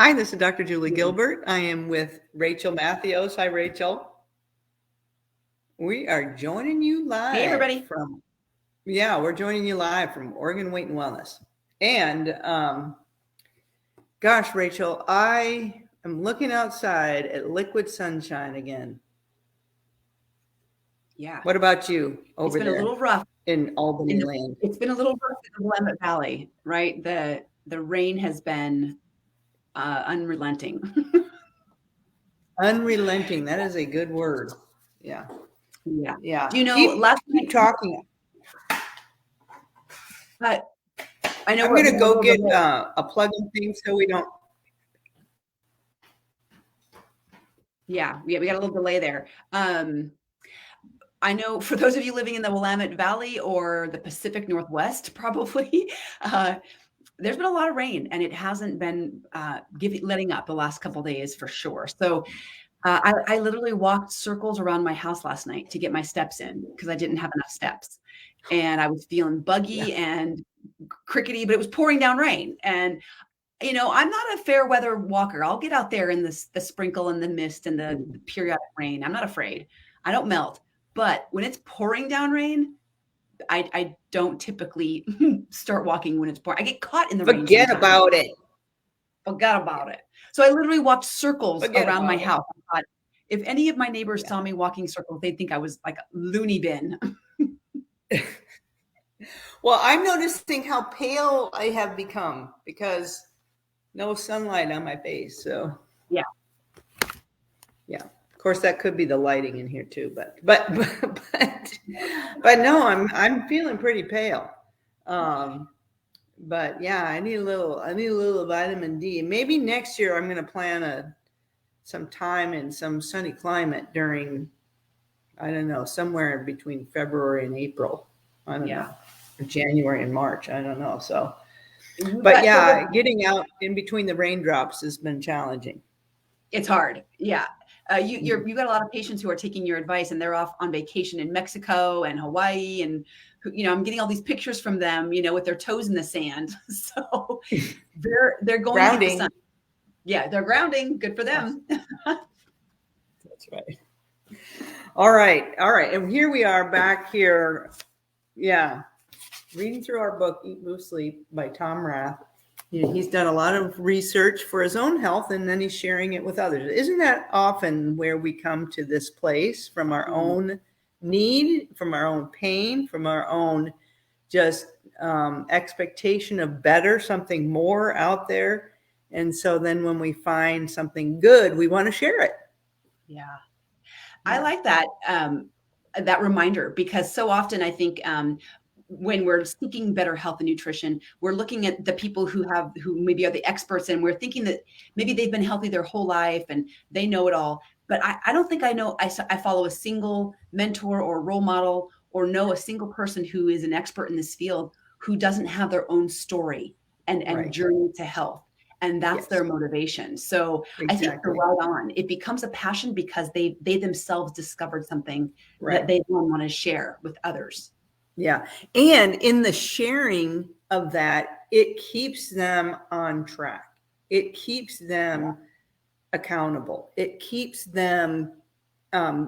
Hi, this is Dr. Julie Gilbert. I am with Rachel Matthews. Hi, Rachel. We are joining you live. Hey, everybody. We're joining you live from Oregon Weight and Wellness. And gosh, Rachel, I am looking outside at liquid sunshine again. Yeah. What about you over there? It's been a little rough in Albany land. It's been a little rough in the Willamette Valley, right? The rain has been unrelenting. Unrelenting. That is a good word. Yeah. Yeah. Do you know? Keep talking. But I know I'm going to go get a plug-in thing so we don't. Yeah, we got a little delay there. I know for those of you living in the Willamette Valley or the Pacific Northwest, probably, there's been a lot of rain and it hasn't been letting up the last couple of days for sure. So I literally walked circles around my house last night to get my steps in because I didn't have enough steps. And I was feeling buggy and crickety, but it was pouring down rain. And, you know, I'm not a fair weather walker. I'll get out there in the sprinkle and the mist and the periodic rain. I'm not afraid. I don't melt. But when it's pouring down rain, I don't typically start walking when it's pouring. I get caught in the rain. Forget about it. Forgot about it. So I literally walked circles around my house. I thought, if any of my neighbors saw me walking circles, they'd think I was like a loony bin. Well, I'm noticing how pale I have become because no sunlight on my face. So yeah. Of course, that could be the lighting in here too, but no, I'm feeling pretty pale. But yeah, I need a little vitamin D. Maybe next year I'm going to plan some time in some sunny climate during, I don't know, somewhere between February and April. I don't know, or January and March. I don't know. So, but yeah, getting out in between the raindrops has been challenging. It's hard. Yeah. You got a lot of patients who are taking your advice and they're off on vacation in Mexico and Hawaii. And, you know, I'm getting all these pictures from them, you know, with their toes in the sand. So they're going grounding. To the sun. Yeah, they're grounding. Good for them. That's right. All right. And here we are back here. Yeah. Reading through our book, Eat, Move, Sleep by Tom Rath. He's done a lot of research for his own health and then he's sharing it with others. Isn't that often where we come to this place from our own need, from our own pain, from our own just expectation of better, something more out there? And so then when we find something good, we want to share it. Yeah. I like that, that reminder, because so often I think when we're seeking better health and nutrition, we're looking at the people who maybe are the experts and we're thinking that maybe they've been healthy their whole life and they know it all. But I don't think I follow a single mentor or role model or know a single person who is an expert in this field who doesn't have their own story and journey to health. And that's their motivation. So I think they're right on. It becomes a passion because they themselves discovered something that they want to share with others. Yeah. And in the sharing of that, it keeps them on track. It keeps them accountable. It keeps them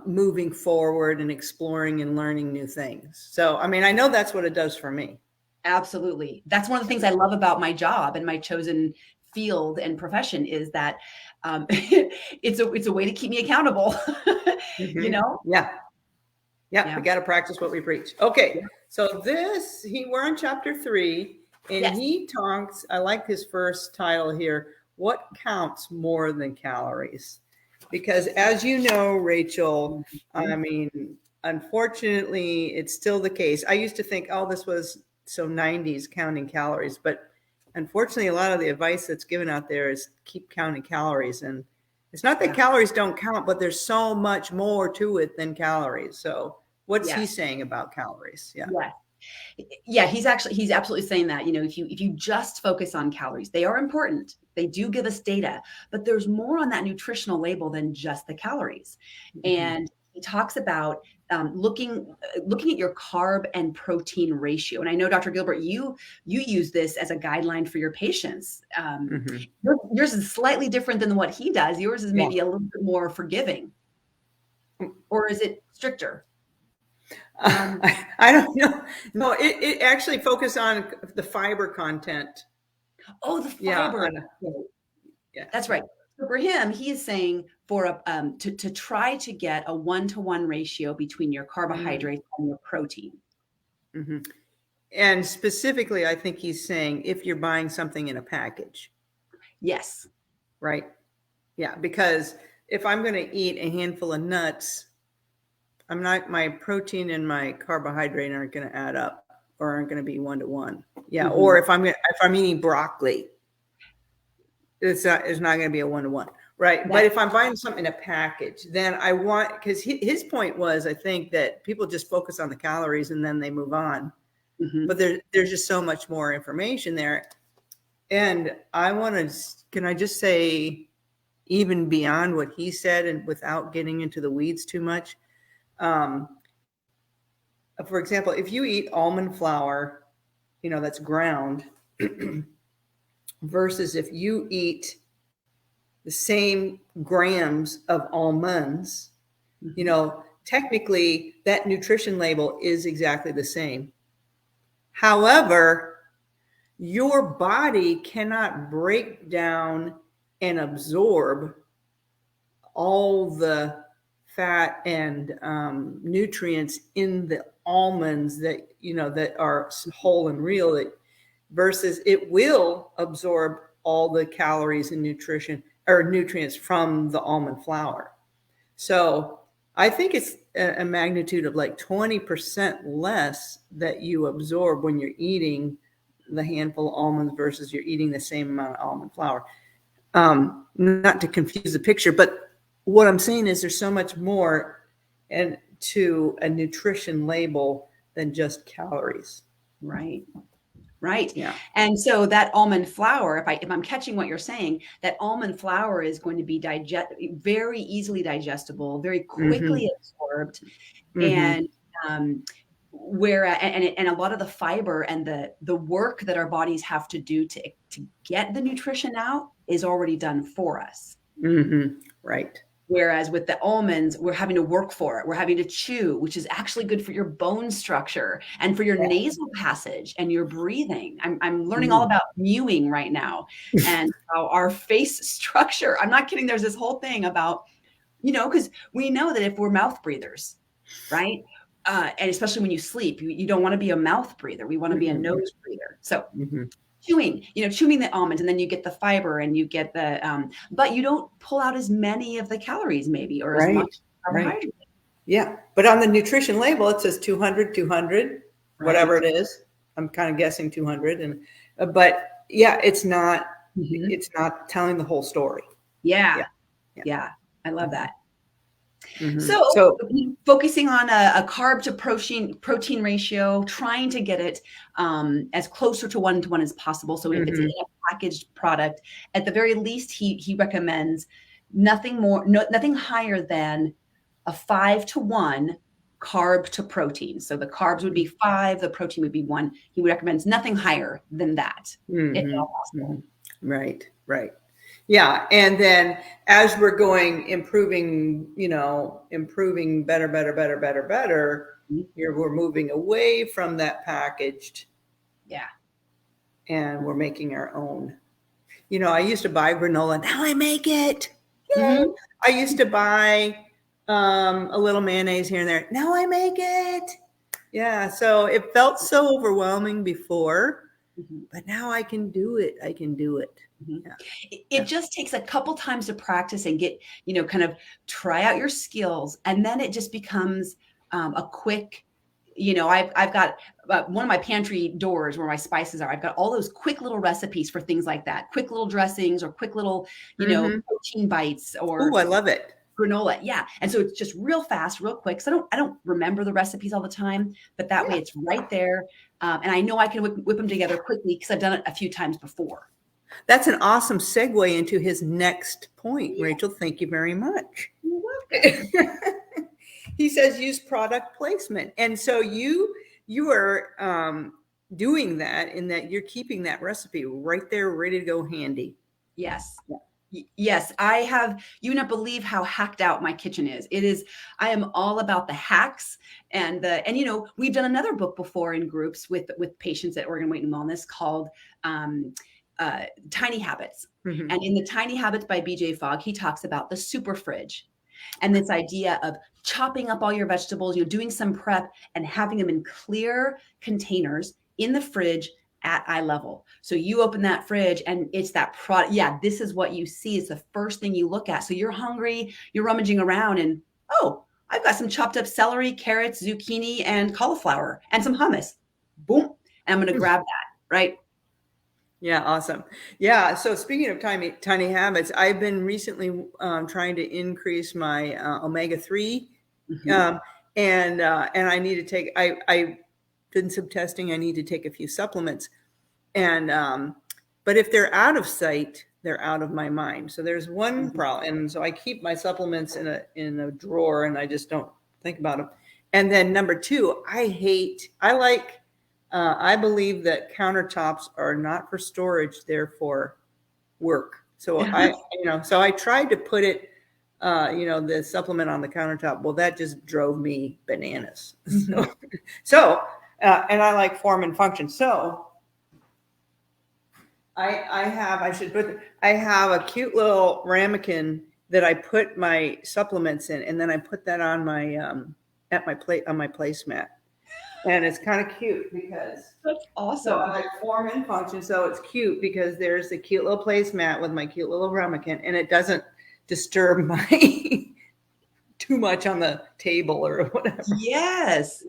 moving forward and exploring and learning new things. So, I mean, I know that's what it does for me. Absolutely. That's one of the things I love about my job and my chosen field and profession is that it's a way to keep me accountable, you know? Yeah. We got to practice what we preach. Okay. So we're on chapter 3 and he talks, I like his first title here. What counts more than calories? Because as you know, Rachel, I mean, unfortunately, it's still the case. I used to think, this was so 90s counting calories, but unfortunately, a lot of the advice that's given out there is keep counting calories. And it's not that calories don't count, but there's so much more to it than calories. So what's he saying about calories? Yeah, he's absolutely saying that, you know, if you just focus on calories, they are important. They do give us data, but there's more on that nutritional label than just the calories. And he talks about looking at your carb and protein ratio. And I know, Dr. Gilbert, you use this as a guideline for your patients. Yours is slightly different than what he does. Yours is maybe a little bit more forgiving, or is it stricter? I don't know. No, it actually focused on the fiber content. Oh, the fiber. Yeah, that's right. So for him, he is saying for to try to get a 1-to-1 ratio between your carbohydrates and your protein. And specifically, I think he's saying if you're buying something in a package. Yes. Right. Yeah, because if I'm going to eat a handful of nuts, my protein and my carbohydrate aren't going to add up, or aren't going to be 1-to-1. Yeah. Or if I'm eating broccoli, it's not going to be a 1-to-1. Right. But if I'm buying something in a package, then because his point was, I think, that people just focus on the calories and then they move on. But there's just so much more information there. And can I just say, even beyond what he said, and without getting into the weeds too much, for example, if you eat almond flour, that's ground, versus if you eat the same grams of almonds, technically that nutrition label is exactly the same. However, your body cannot break down and absorb all the fat and nutrients in the almonds that are whole and real, versus it will absorb all the calories and nutrients from the almond flour. So I think it's a magnitude of like 20% less that you absorb when you're eating the handful of almonds versus you're eating the same amount of almond flour. Not to confuse the picture, but what I'm saying is there's so much more to a nutrition label than just calories. Right. Yeah. And so that almond flour, if I'm catching what you're saying, that almond flour is going to be very easily digestible, very quickly absorbed, and and a lot of the fiber and the work that our bodies have to do to get the nutrition out is already done for us. Right. Whereas with the almonds, we're having to work for it. We're having to chew, which is actually good for your bone structure and for your nasal passage and your breathing. I'm learning all about mewing right now and how our face structure. I'm not kidding. There's this whole thing about, because we know that if we're mouth breathers, right? And especially when you sleep, you don't want to be a mouth breather. We want to be a nose breather. So chewing the almonds, and then you get the fiber and you get the, but you don't pull out as many of the calories maybe, or as much carbohydrate. Yeah. But on the nutrition label, it says 200, whatever it is. I'm kind of guessing 200. But yeah, it's not telling the whole story. Yeah. I love that. So focusing on a carb to protein ratio, trying to get it as closer to 1-to-1 as possible. So if it's in a packaged product, at the very least, he recommends nothing higher than a 5-to-1 carb to protein. So the carbs would be 5, the protein would be 1. He recommends nothing higher than that, if at all possible. Right. Yeah. And then as we're improving better, we're moving away from that packaged. Yeah. And we're making our own. I used to buy granola. Now I make it. I used to buy a little mayonnaise here and there. Now I make it. Yeah. So it felt so overwhelming before, but now I can do it. Yeah. It just takes a couple times to practice and get, kind of try out your skills. And then it just becomes a quick, I've got one of my pantry doors where my spices are. I've got all those quick little recipes for things like that, quick little dressings or quick little, protein bites or. Oh, I love it. Granola. Yeah. And so it's just real fast, real quick. So I don't remember the recipes all the time, but that way it's right there. And I know I can whip them together quickly because I've done it a few times before. That's an awesome segue into his next point, Rachel. Thank you very much. You're welcome. he says use product placement. And so you are doing that in that you're keeping that recipe right there, ready to go handy. Yes. Yeah. Yes, I have. You would not believe how hacked out my kitchen is. It is. I am all about the hacks and we've done another book before in groups with patients at Oregon Weight and Wellness called Tiny Habits. Mhm. And in the Tiny Habits by BJ Fogg, he talks about the super fridge and this idea of chopping up all your vegetables, doing some prep and having them in clear containers in the fridge at eye level. So you open that fridge and it's that product. Yeah, this is what you see. It's the first thing you look at. So you're hungry, you're rummaging around and, oh, I've got some chopped up celery, carrots, zucchini, and cauliflower and some hummus. Boom. And I'm going to grab that, right? Yeah, awesome. Yeah. So speaking of tiny habits, I've been recently trying to increase my omega-3, Mhm. and I need to take. I did some testing. I need to take a few supplements, and but if they're out of sight, they're out of my mind. So there's one Mhm. problem, and so I keep my supplements in a drawer, and I just don't think about them. And then number two, I believe that countertops are not for storage, they're for work. So I tried to put it, the supplement on the countertop. Well, that just drove me bananas. Mhm. And I like form and function. So I have a cute little ramekin that I put my supplements in, and then I put that on my at my plate on my placemat. And it's kind of cute because That's so I awesome. like form and function. So it's cute because there's a cute little placemat with my cute little ramekin, and it doesn't disturb my too much on the table or whatever. Yes.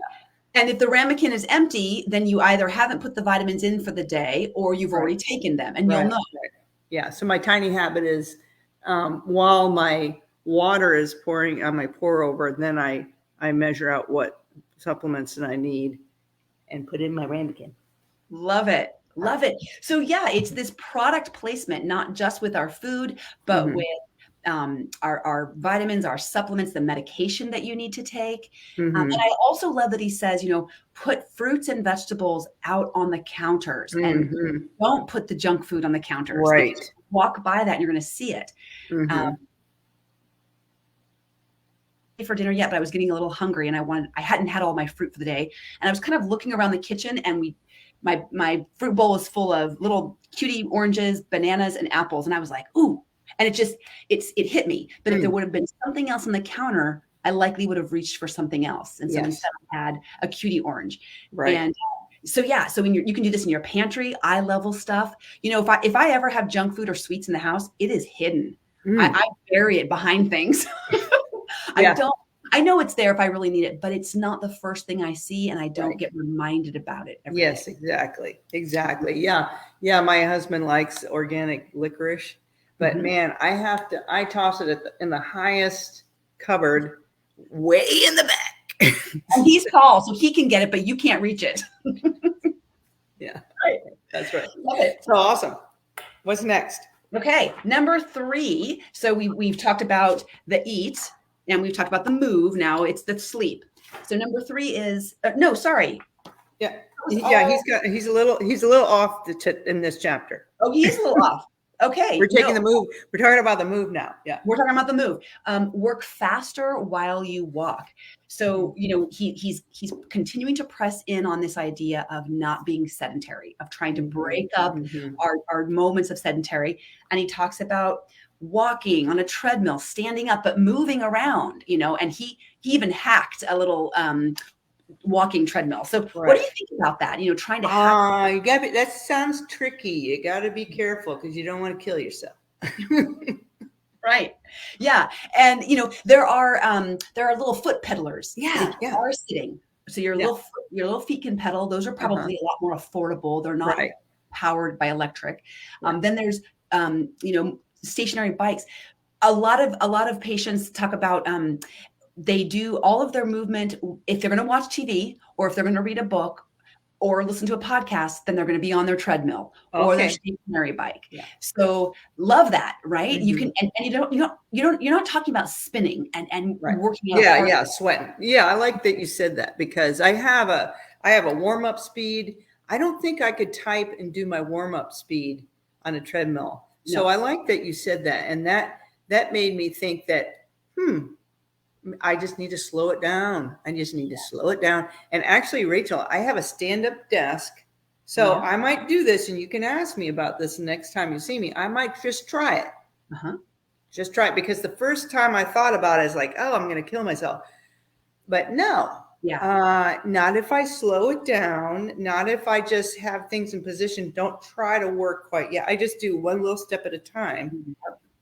And if the ramekin is empty, then you either haven't put the vitamins in for the day or you've Right. already taken them and Right. you'll know. Right. Yeah. So my tiny habit is while my water is pouring on my pour over, then I measure out what supplements that I need and put in my ramekin. Love it. Love it. So yeah, it's this product placement, not just with our food, but Mhm. with our vitamins, our supplements, the medication that you need to take. And Mhm. I also love that he says, put fruits and vegetables out on the counters and Mhm. don't put the junk food on the counters. Right. Walk by that and you're going to see it. Mhm. For dinner yet, but I was getting a little hungry and I hadn't had all my fruit for the day. And I was kind of looking around the kitchen and my fruit bowl was full of little cutie oranges, bananas, and apples. And I was like, ooh. And it hit me. But if there would have been something else on the counter, I likely would have reached for something else. And so Yes. instead I had a cutie orange. Right. And so yeah, so you can do this in your pantry, eye level stuff. If I ever have junk food or sweets in the house, it is hidden. I bury it behind things. Yeah. I know it's there if I really need it, but it's not the first thing I see and I don't Right. get reminded about it every Yes, day. exactly. Exactly. Yeah. Yeah. My husband likes organic licorice, but Mhm. man, I toss it in the highest cupboard way in the back. And he's tall, so he can get it, but you can't reach it. Yeah. Right. That's right. Love it. So awesome. What's next? Okay, number 3. So we've talked about the eat and we've talked about the move. Now it's the sleep. So number 3 is no, sorry. Yeah. was Yeah. all- He's a little off in this chapter. Oh, he is a little off. Okay. We're taking no. the move. We're talking about the move now. Yeah. We're talking about the move. Work faster while you walk. So, he's continuing to press in on this idea of not being sedentary, of trying to break up Mhm. our moments of sedentary. And he talks about walking on a treadmill, standing up, but moving around, and he even hacked a little walking treadmill. So what do you think about that? Trying to hack. That sounds tricky. You got to be careful because you don't want to kill yourself. Right. Yeah. And there are little foot pedalers. Yeah, They yeah. are sitting. So your little feet can pedal. Those are probably a lot more affordable. They're not Right. powered by electric. Yeah. Then there's stationary bikes. A lot of patients talk about they do all of their movement if they're going to watch TV or if they're going to read a book. or listen to a podcast than they're going to be on their treadmill or their stationary bike. Yeah. So love that, right? You can, and you're not talking about spinning and working out. Yeah, sweating. Yeah, I like that you said that, because I have a warm-up speed. I don't think I could type and do my warm-up speed on a treadmill. So I like that you said that, and that made me think that I just need to slow it down. I just need to slow it down. And actually, Rachel, I have a stand-up desk. So I might do this, and you can ask me about this next time you see me. I might just try it. Just try it, because the first time I thought about it is like, oh, I'm going to kill myself. But no, not if I slow it down, not if I just have things in position. Don't try to work quite yet. I just do one little step at a time.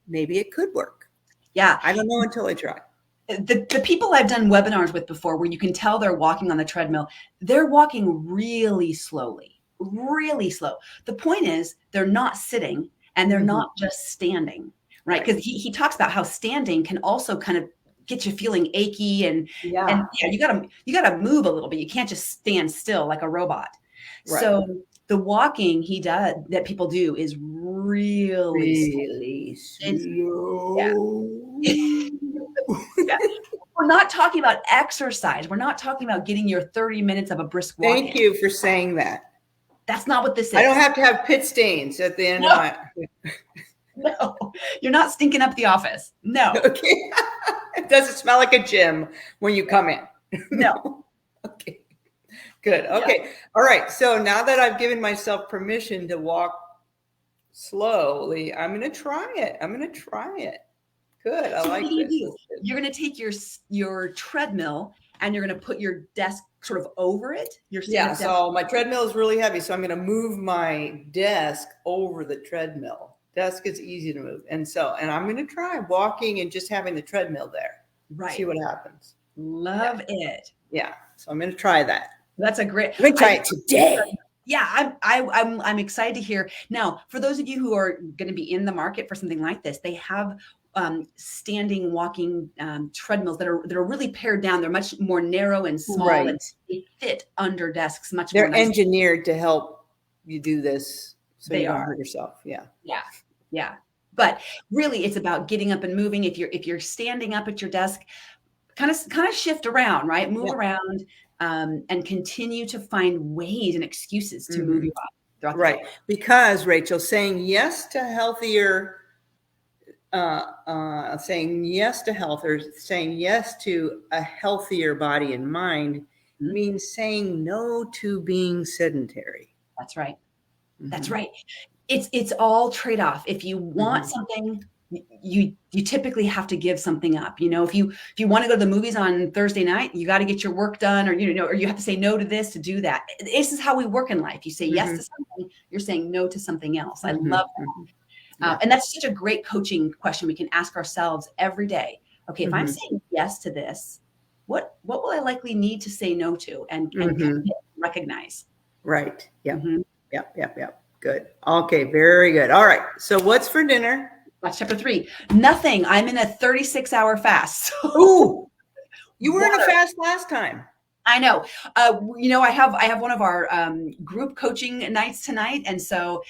Maybe it could work. Yeah. I don't know until I try. The people I've done webinars with before, where you can tell they're walking on the treadmill, they're walking really slowly, really slow. The point is they're not sitting and they're not just standing, right? Because he talks about how standing can also kind of get you feeling achy and you gotta move a little bit. You can't just stand still like a robot. Right. So the walking that people do is really slow. We're not talking about exercise. We're not talking about getting your 30 minutes of a brisk walk. Thank you for saying that. That's not what this is. I don't have to have pit stains at the end of my. No, you're not stinking up the office. No. Okay. It doesn't smell like a gym when you come in. No. Okay. Good. Okay. Yeah. All right. So now that I've given myself permission to walk slowly, I'm going to try it. Good. I like this. You're going to take your treadmill and you're going to put your desk sort of over it. So my treadmill is really heavy. So I'm going to move my desk over the treadmill. Desk is easy to move. And I'm going to try walking and just having the treadmill there. Right. See what happens. Love it. Yeah. So I'm going to try that. That's a great. I'm going to try it today. Yeah, I'm excited to hear. Now, for those of you who are going to be in the market for something like this, they have standing walking treadmills that are really pared down. They're much more narrow and small, and they fit under desks much more. They're engineered to help you do this, so you don't hurt yourself. Yeah. But really, it's about getting up and moving. If you're standing up at your desk, kind of shift around, right? Move around. And continue to find ways and excuses to move you up throughout the day. Because Rachel, saying yes to healthier, saying yes to health, or saying yes to a healthier body and mind means saying no to being sedentary. That's right. That's right. It's all trade-off. If you want something, you typically have to give something up. If you want to go to the movies on Thursday night, you got to get your work done, or you have to say no to this to do that. This is how we work in life. You say yes to something, you're saying no to something else. I love that. And that's such a great coaching question we can ask ourselves every day. Okay, if I'm saying yes to this, what will I likely need to say no to and recognize? Right. Yeah. Yeah. Good. Okay. Very good. All right. So what's for dinner? That's chapter 3. Nothing. I'm in a 36-hour fast. Ooh, you were in a fast last time. I know. I have one of our group coaching nights tonight, and so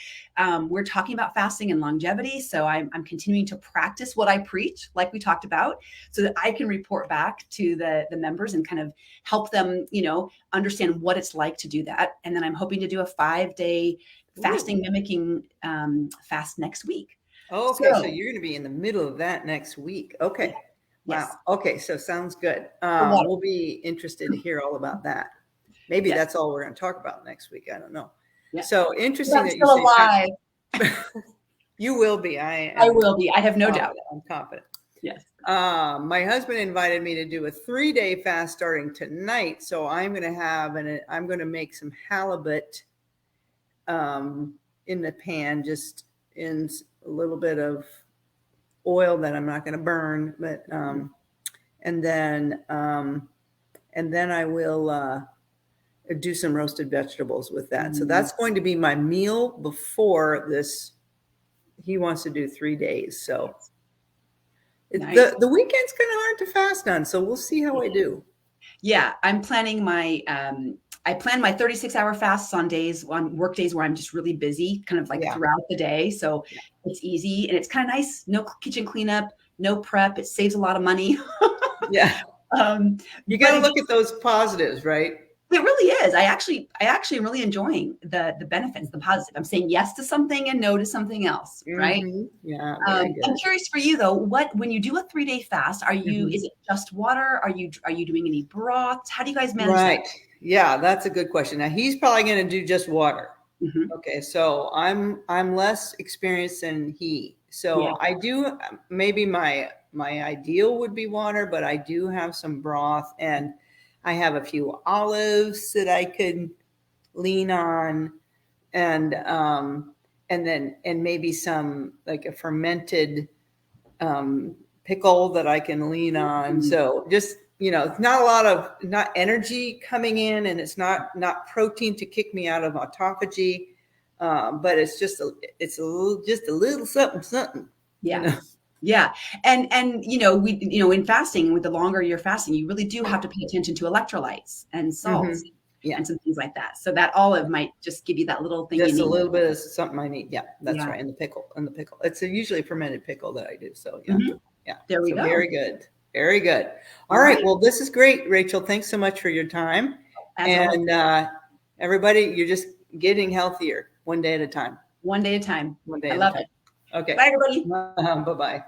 we're talking about fasting and longevity. So I'm continuing to practice what I preach, like we talked about, so that I can report back to the members and kind of help them, understand what it's like to do that. And then I'm hoping to do a 5-day fasting mimicking fast next week. Okay, so you're going to be in the middle of that next week. Okay. Yes. Wow. Okay, so sounds good. We'll be interested to hear all about that. Maybe that's all we're going to talk about next week. I don't know. Yeah. So interesting that you're alive. You will be. I will be. I have no doubt. I'm confident. Yes. My husband invited me to do a 3-day fast starting tonight. So I'm going to make some halibut in the pan, just in a little bit of oil that I'm not going to burn, but and then I will do some roasted vegetables with that. So that's going to be my meal before this. He wants to do 3 days, so nice. The weekend's kind of hard to fast on. So we'll see how I do. Yeah, I'm planning my I plan my 36-hour fasts on work days where I'm just really busy, kind of like Yeah. throughout the day. So Yeah. it's easy and it's kind of nice. No kitchen cleanup, no prep. It saves a lot of money. Yeah. um, You but got to look at those positives, right? it really is. I actually am really enjoying the benefits, the positive. I'm saying yes to something and no to something else, right? Yeah, very good. I'm curious for you though, when you do a 3-day fast, is it just water? Are you doing any broths? How do you guys manage that? Right. Yeah, that's a good question. Now he's probably going to do just water. Mhm. Okay, so I'm less experienced than he. So Yeah. I do, maybe my ideal would be water, but I do have some broth and I have a few olives that I could lean on, and maybe some like a fermented pickle that I can lean on. So just, it's not a lot of, not energy coming in, and it's not protein to kick me out of autophagy. But it's just just a little something, something. Yeah. Yeah. And in fasting, with the longer you're fasting, you really do have to pay attention to electrolytes and salts Yeah. and some things like that. So that olive might just give you that little thing you Just need. a little bit of something I need. Yeah, that's Yeah. right. And the pickle. It's usually a fermented pickle that I do. So yeah. Mhm. Yeah. There we So go. very good. Very good. All All right. right. Well, this is great, Rachel. Thanks so much for your time. As always, And everybody, you're just getting healthier one day at a time. one day at a time. One day I at love a time. it. Okay. Bye, everybody. Bye-bye.